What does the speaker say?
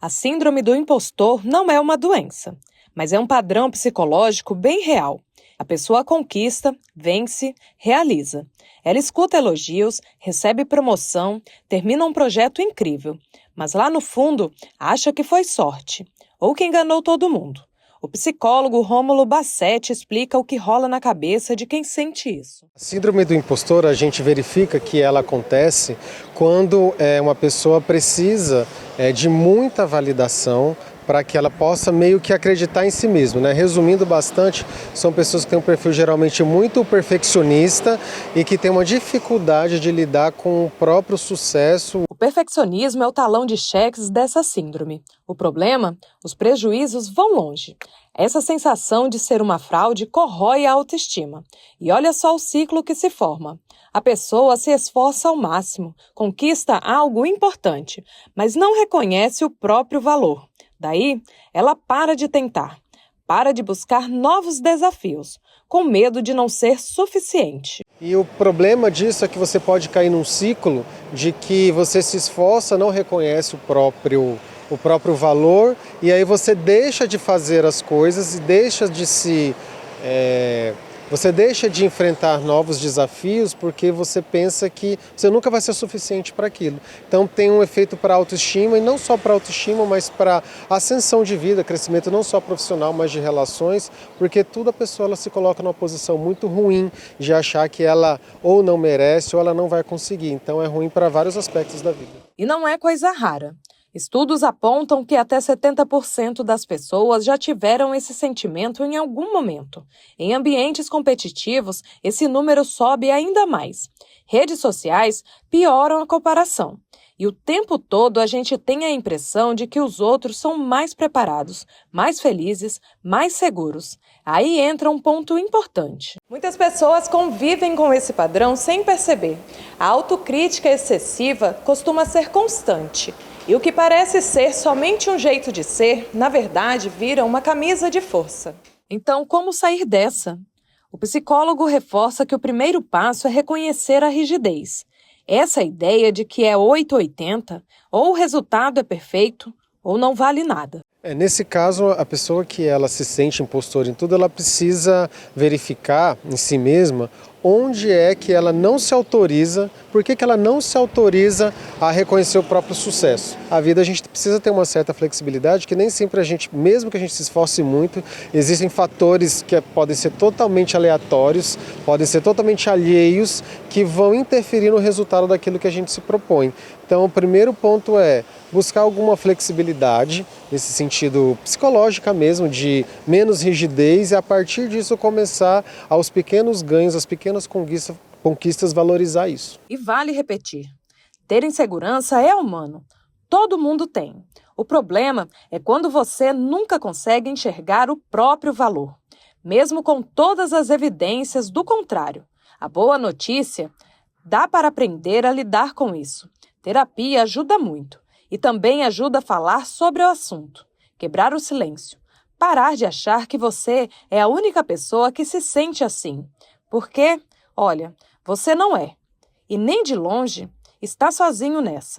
A síndrome do impostor não é uma doença, mas é um padrão psicológico bem real. A pessoa conquista, vence, realiza. Ela escuta elogios, recebe promoção, termina um projeto incrível, mas lá no fundo acha que foi sorte, ou que enganou todo mundo. O psicólogo Rômulo Bassetti explica o que rola na cabeça de quem sente isso. A síndrome do impostor, a gente verifica que ela acontece quando uma pessoa precisa de muita validação para que ela possa meio que acreditar em si mesma, né? Resumindo bastante, são pessoas que têm um perfil geralmente muito perfeccionista e que têm uma dificuldade de lidar com o próprio sucesso. O perfeccionismo é o talão de cheques dessa síndrome. O problema? Os prejuízos vão longe. Essa sensação de ser uma fraude corrói a autoestima. E olha só o ciclo que se forma. A pessoa se esforça ao máximo, conquista algo importante, mas não reconhece o próprio valor. Daí, ela para de tentar, para de buscar novos desafios, com medo de não ser suficiente. E o problema disso é que você pode cair num ciclo de que você se esforça, não reconhece o próprio valor, e aí você deixa de fazer as coisas e deixa de você deixa de enfrentar novos desafios porque você pensa que você nunca vai ser suficiente para aquilo. Então tem um efeito para a autoestima, e não só para a autoestima, mas para a ascensão de vida, crescimento não só profissional, mas de relações, porque toda pessoa ela se coloca numa posição muito ruim de achar que ela ou não merece ou ela não vai conseguir. Então é ruim para vários aspectos da vida. E não é coisa rara. Estudos apontam que até 70% das pessoas já tiveram esse sentimento em algum momento. Em ambientes competitivos, esse número sobe ainda mais. Redes sociais pioram a comparação. E o tempo todo a gente tem a impressão de que os outros são mais preparados, mais felizes, mais seguros. Aí entra um ponto importante. Muitas pessoas convivem com esse padrão sem perceber. A autocrítica excessiva costuma ser constante. E o que parece ser somente um jeito de ser, na verdade, vira uma camisa de força. Então, como sair dessa? O psicólogo reforça que o primeiro passo é reconhecer a rigidez. Essa ideia de que é 880, ou o resultado é perfeito, ou não vale nada. Nesse caso, a pessoa que ela se sente impostora em tudo, ela precisa verificar em si mesma onde é que ela não se autoriza, por que ela não se autoriza a reconhecer o próprio sucesso. A vida a gente precisa ter uma certa flexibilidade, que nem sempre a gente, mesmo que a gente se esforce muito, existem fatores que podem ser totalmente aleatórios, podem ser totalmente alheios, que vão interferir no resultado daquilo que a gente se propõe. Então, o primeiro ponto é buscar alguma flexibilidade, nesse sentido psicológica mesmo, de menos rigidez, e a partir disso começar aos pequenos ganhos, às pequenas conquistas, valorizar isso. E vale repetir, ter insegurança é humano, todo mundo tem. O problema é quando você nunca consegue enxergar o próprio valor, mesmo com todas as evidências do contrário. A boa notícia, dá para aprender a lidar com isso. Terapia ajuda muito e também ajuda a falar sobre o assunto, quebrar o silêncio, parar de achar que você é a única pessoa que se sente assim. Porque, olha, você não é, e nem de longe está sozinho nessa.